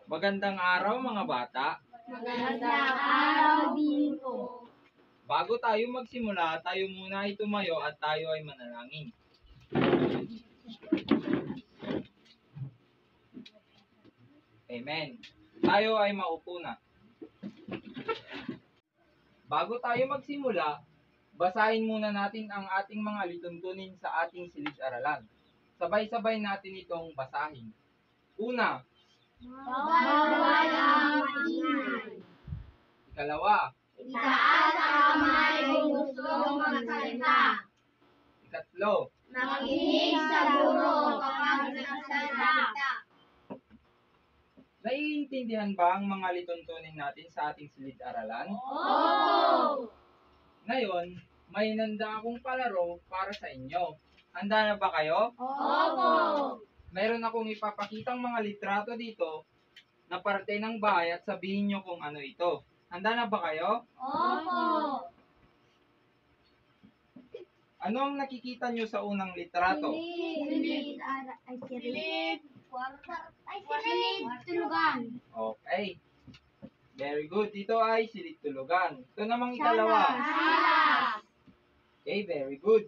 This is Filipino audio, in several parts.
Magandang araw mga bata. Magandang araw din po. Bago tayo magsimula, tayo muna ay tumayo at tayo ay manalangin. Amen. Tayo ay maupo na. Bago tayo magsimula, basahin muna natin ang ating mga lituntunin sa ating silid-aralan. Sabay-sabay natin itong basahin. Una, Bawal ang maingay. ikalawa, Itaas ang kamay kung gustong magsalita. ikatlo, Makinig sa guro kapag nagsasalita. naiintindihan ba ang mga lituntunin natin sa ating silid-aralan? Opo! Ngayon, may nanda akong palaro para sa inyo. Handa na ba kayo? Opo! Meron akong ipapakitang mga litrato dito na parte ng bahay at sabihin nyo kung ano ito. Handa na ba kayo? Opo! Ano ang nakikita nyo sa unang litrato? Silid. Tulugan. Okay. Very good. Dito ay silid tulugan. Ito namang ikalawa. Salas. Okay, very good.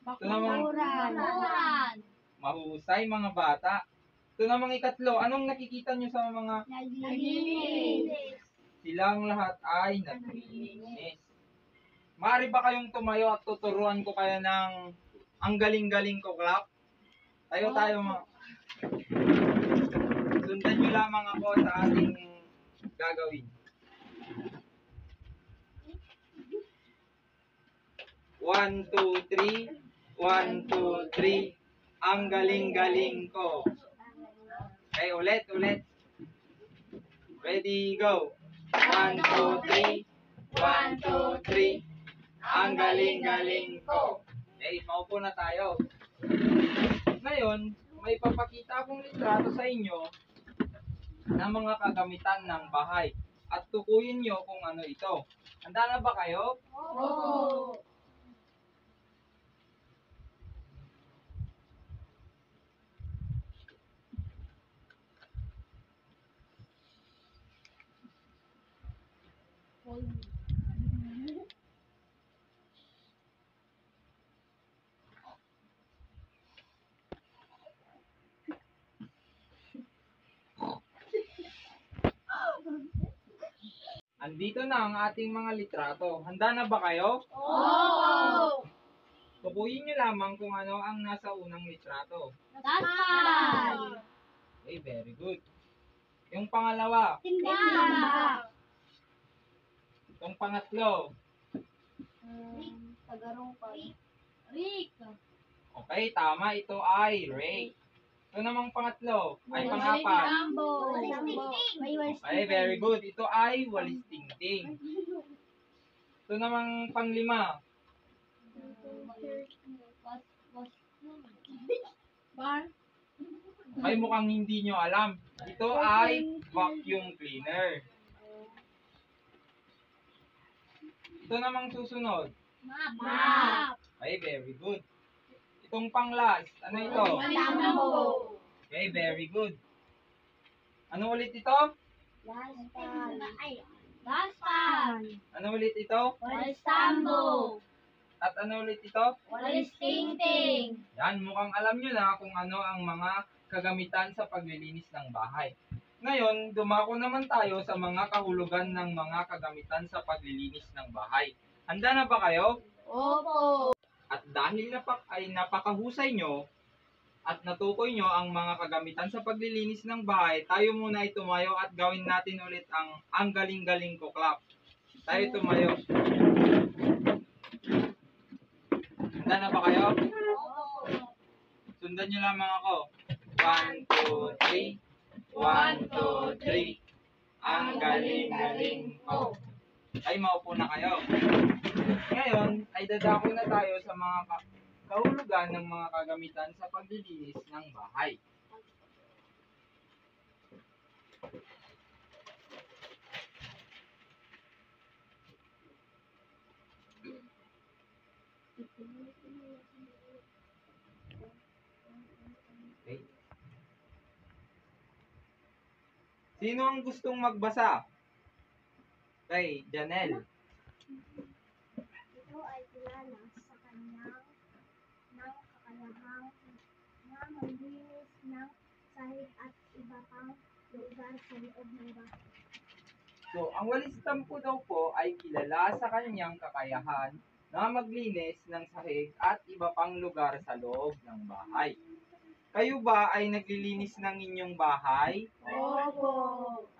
Ito namang Bakuran. mahusay mga bata. Ito namang ikatlo. Anong nakikita nyo sa mga Naglinis. silang lahat ay naglilinis? Maaari ba kayong tumayo at tuturuan ko kayo ng ang galing-galing ko clap? Tayo mga. Sundan nyo lamang ako sa ating gagawin. 1, 2, 3. 1, 2, 3. Ang galing-galing ko. Okay, ulit. Ready, go. 1, 2, 3. 1, 2, 3. Ang galing-galing ko. Okay, maupo na tayo. Ngayon, may papakita akong litrato sa inyo ng mga kagamitan ng bahay. At tukuyin nyo kung ano ito. Handa na ba kayo? Opo! Andito na ang ating mga litrato. Handa na ba kayo? Opo! Tukuyin nyo lamang kung ano ang nasa unang litrato. Dasal. Okay, very good. Yung pangalawa, Timbang. yung pangatlo. Tagarungkay. Rick. Okay, tama. Ito ay rake. Ito namang pangatlo, ay pangapat. Okay, very good. Ito ay walis tingting. Ito namang panglima. Ay, mukhang hindi nyo alam. Ito ay vacuum cleaner. Ito namang susunod. Map. Okay, very good. Itong pang-last, ano ito? Tambo. Okay, very good. Ano ulit ito? Daspan. Ano ulit ito? Walis tambo. At ano ulit ito? Walis tingting. Yan, mukhang alam nyo na kung ano ang mga kagamitan sa paglilinis ng bahay. Ngayon, dumako naman tayo sa mga kahulugan ng mga kagamitan sa paglilinis ng bahay. Handa na ba kayo? Opo. At dahil napakahusay nyo at natukoy nyo ang mga kagamitan sa paglilinis ng bahay, tayo muna ay tumayo at gawin natin ulit ang galing-galing ko clap. Tayo tumayo. Handa na ba kayo? Sundan nyo lamang ako. 1, 2, 3. 1, 2, 3. Ang galing-galing ko. Ay, maupo na kayo. Ngayon, ay dadako na tayo sa mga kahulugan ng mga kagamitan sa paglilinis ng bahay. Okay. Sino ang gustong magbasa? Kay Janelle. Ito ay kilala sa kanyang kakayahang na maglinis ng sahig at iba pang lugar sa loob ng bahay. So, ang walis tampo daw po ay kilala sa kanyang kakayahan na maglinis ng sahig at iba pang lugar sa loob ng bahay. Kayo ba ay naglilinis ng inyong bahay? Opo.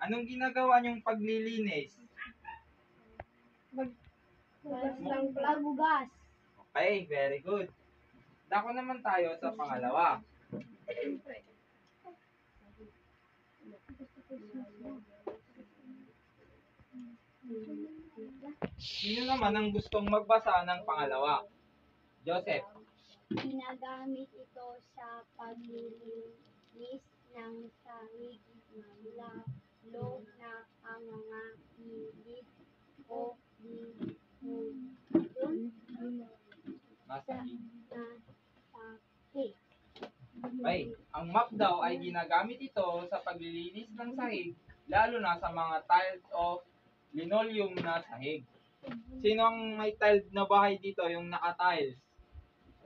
Anong ginagawa niyong paglilinis? Pagbugas. Okay, very good. Dako naman tayo sa pangalawa. Sino naman ang gustong magbasa ng pangalawa? Joseph. Ginagamit ito sa paglilinis ng sahig mula loob na ang mga gilid o Nasa na sahig. Okay, ang mop daw ay ginagamit ito sa paglilinis ng sahig, lalo na sa mga tiled o linoleum na sahig. Sino ang may tiled na bahay dito, yung naka-tiles?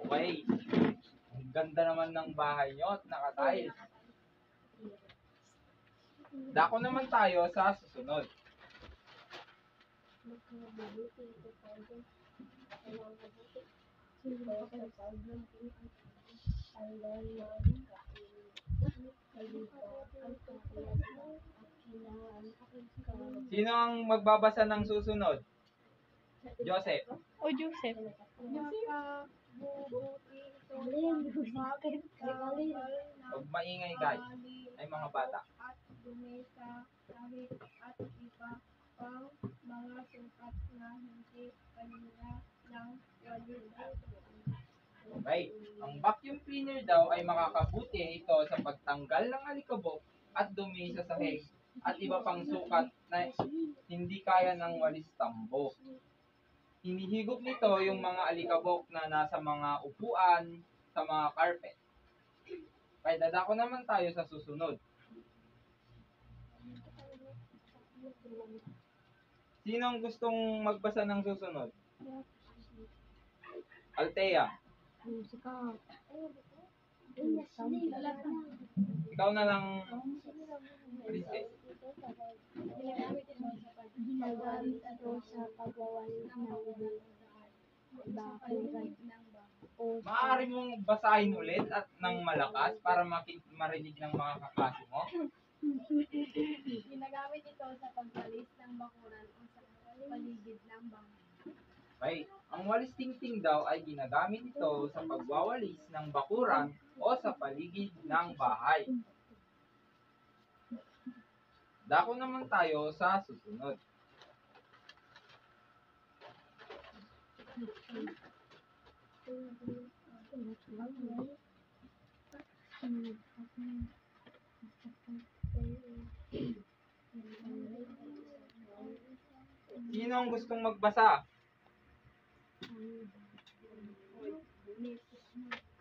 Okay. Ang ganda naman ng bahay nyo at naka-tiles. Dako naman tayo sa susunod. Sino ang magbabasa ng susunod? Joseph. O Joseph. Huwag maingay guys. Ay mga bata. At dumi sa sahig at iba pang mga sukat na hindi kanina ng walis. Okay. Ang vacuum cleaner daw ay makakabuti ito sa pagtanggal ng alikabok at dumi sa sahig at iba pang sukat na hindi kaya ng walis tambo. Hinihigop nito yung mga alikabok na nasa mga upuan, sa mga carpet. Kaya dadako naman tayo sa susunod. Sino ang gustong magbasa ng susunod? Althea. Ikaw na lang, Princess. Ginagamit ito sa pagwawalis ng bakuran o Maaari mong basahin ulit at ng malakas para marinig ng mga kaklase mo. ginagamit ito sa pagwalis ng bakuran o sa paligid ng bahay. Okay. Ang walis tingting daw ay ginagamit ito sa pagwawalis ng bakuran o sa paligid ng bahay. Dako naman tayo sa susunod. Sino ang gustong magbasa?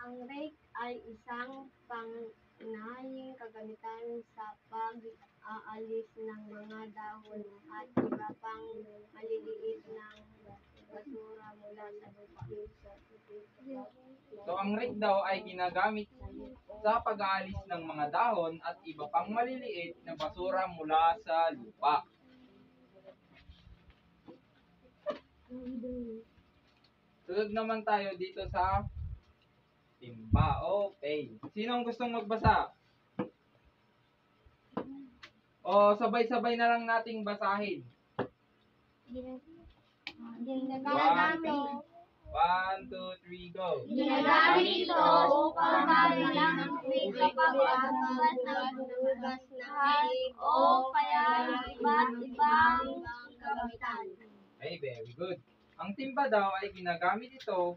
Ang rake ay isang pangunahing kagamitan sa pag-aalis ng mga dahon at iba pang maliliit ng basura mula sa lupa. So, ang rake daw ay ginagamit sa pag-aalis ng mga dahon at iba pang maliliit na basura mula sa lupa. Sunod naman tayo dito sa timba. Okay. Sino ang gustong magbasa? O sabay-sabay na lang nating basahin. Ginagamit 1, 2, 3, go. Ginagamit ito upang magbilang ng tubig kapag abugat ng hugas ng halik o kaya iba't ibang kagamitan. Okay, very good. Ang timba daw ay ginagamit ito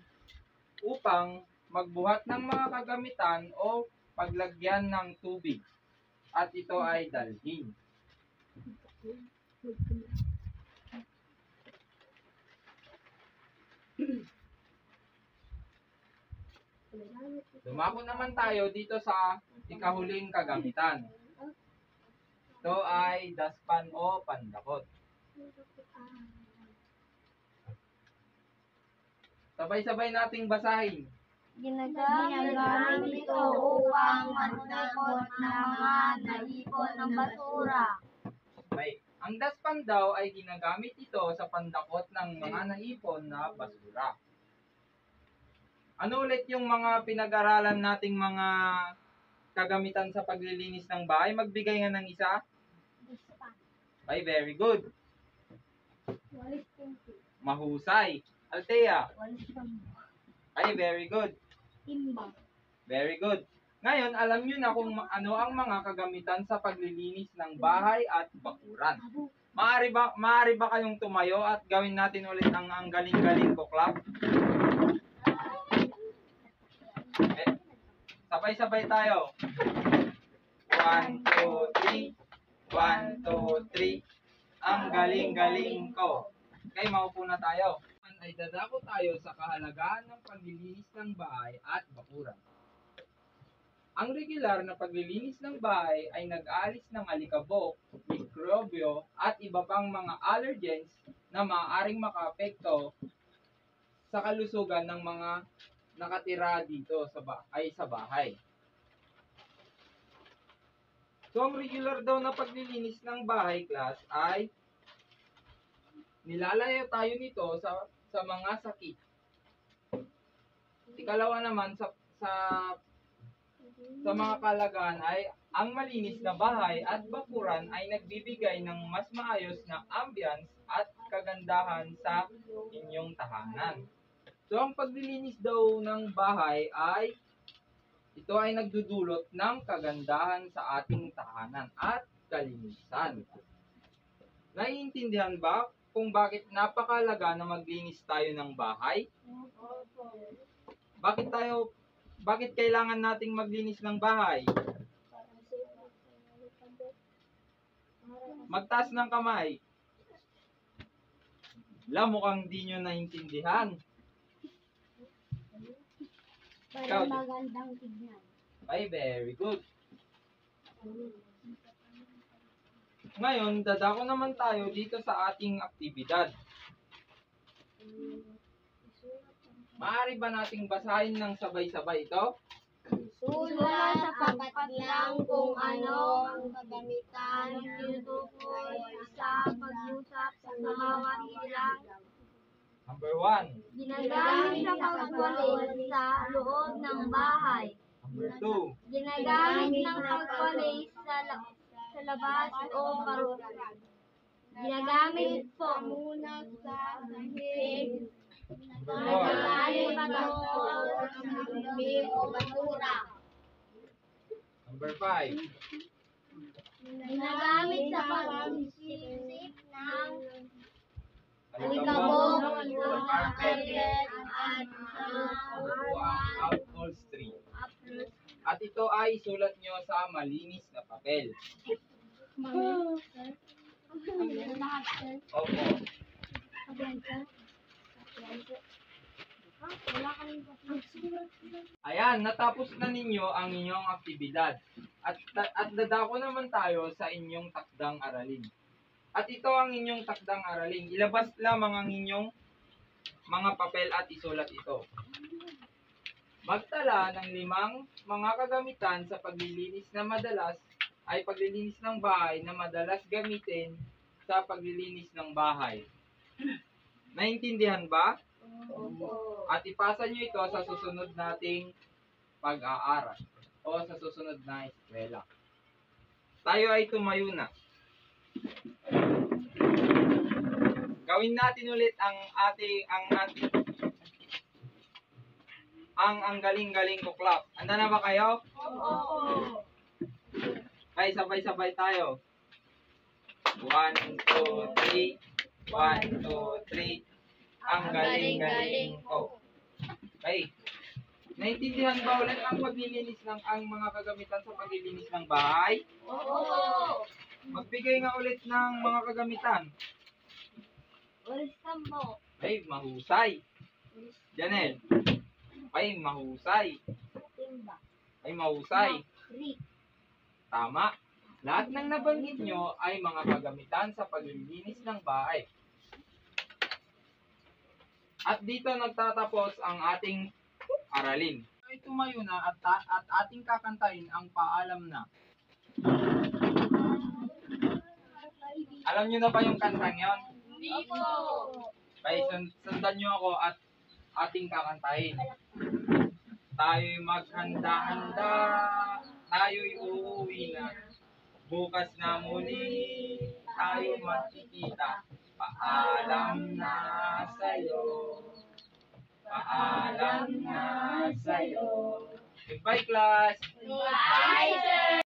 upang magbuhat ng mga kagamitan o paglagyan ng tubig. At ito ay dalhin. Dumako naman tayo dito sa ikahuling kagamitan. Ito ay ay daspan o pandakot. Sabay-sabay nating basahin. Ginagamit ito upang mandakot ng mga naipon ng basura. Okay. Ang daspan daw ay ginagamit ito sa pandakot ng mga naipon na basura. Ano ulit yung mga pinag-aralan nating mga kagamitan sa paglilinis ng bahay? Magbigay nga ng isa. Ay, very good. Mahusay. Althea. Ay, very good. Timba. Very good. Ngayon, alam nyo na kung ano ang mga kagamitan sa paglilinis ng bahay at bakuran. Maaari ba kayong tumayo at gawin natin ulit ang galing-galing ko, club? Okay. Sabay-sabay tayo. 1, 2, 3. 1, 2, 3. Ang galing-galing ko. Okay, maupo na tayo. Ay dadako tayo sa kahalagahan ng paglilinis ng bahay at bakuran. Ang regular na paglilinis ng bahay ay nag-aalis ng alikabok, mikrobyo, at iba pang mga allergens na maaaring makaapekto sa kalusugan ng mga nakatira dito sa bahay. So, ang regular daw na paglilinis ng bahay, class, ay nilalayo tayo nito sa mga sakit. Ikalawa naman, sa mga kalagahan ay ang malinis na bahay at bakuran ay nagbibigay ng mas maayos na ambience at kagandahan sa inyong tahanan. So, ang paglilinis daw ng bahay ay ito ay nagdudulot ng kagandahan sa ating tahanan at kalinisan. Naiintindihan ba kung bakit napakahalaga na maglinis tayo ng bahay? Bakit kailangan nating maglinis ng bahay? Magtaas ng kamay. Mukhang di nyo naintindihan. Para magandang tignan. Ay, very good. Ngayon, dadako naman tayo dito sa ating aktibidad. Maaari ba nating basahin ng sabay-sabay ito? Sulat sa pagpatlang kung ano ang kagamitan ng tinutukoy sa pag-usap sa bawat ilang Number 1. ginagamit sa pagwalis sa loob ng bahay. Number 2. Ginagamit ng pagwalis sa labas o parugan. Ginagamit po muna sa sahig. Ginagamit patungkol sa dumi o basura. Number 5. Ginagamit sa pag-isip ng Alikabok, alikabok, carpet, at upholstery. At ito ay isulat nyo sa malinis na papel. Opo. Ayan, natapos na ninyo ang inyong aktibidad. At dadako naman tayo sa inyong takdang aralin. At ito ang inyong takdang aralin. Ilabas lamang ang inyong mga papel at isulat ito. Magtala ng 5 mga kagamitan sa paglilinis ng bahay na madalas gamitin sa paglilinis ng bahay. Naintindihan ba? At ipasa nyo ito sa susunod nating pag-aaral o sa susunod na eskwela. Tayo ay tumayo na. Gawin natin ulit ang galing-galing ko clap. Handa na ba kayo? Okay, sabay-sabay tayo. 1, 2, 3. 1, 2, 3. Ang galing-galing ko. Okay. Naintindihan ba ulit ang paglilinis ang mga kagamitan sa paglilinis ng bahay? Magbigay nga ulit ng mga kagamitan. Ay, mahusay. Janelle. Ay, mahusay. Ay, mahusay. Tama. Lahat ng nabanggit nyo ay mga kagamitan sa paglilinis ng bahay. At dito nagtatapos ang ating aralin. Ay tumayo na at ating kakantahin ang paalam na. Alam nyo na ba yung kantang yon? Hindi po. Ay, sundan nyo ako at ating kakantahin. Tayo'y maghanda-handa, tayo'y uuwi na. Bukas na muli, tayo magkikita. Paalam na sa'yo. Paalam na sa'yo. Goodbye, class! Bye, sir!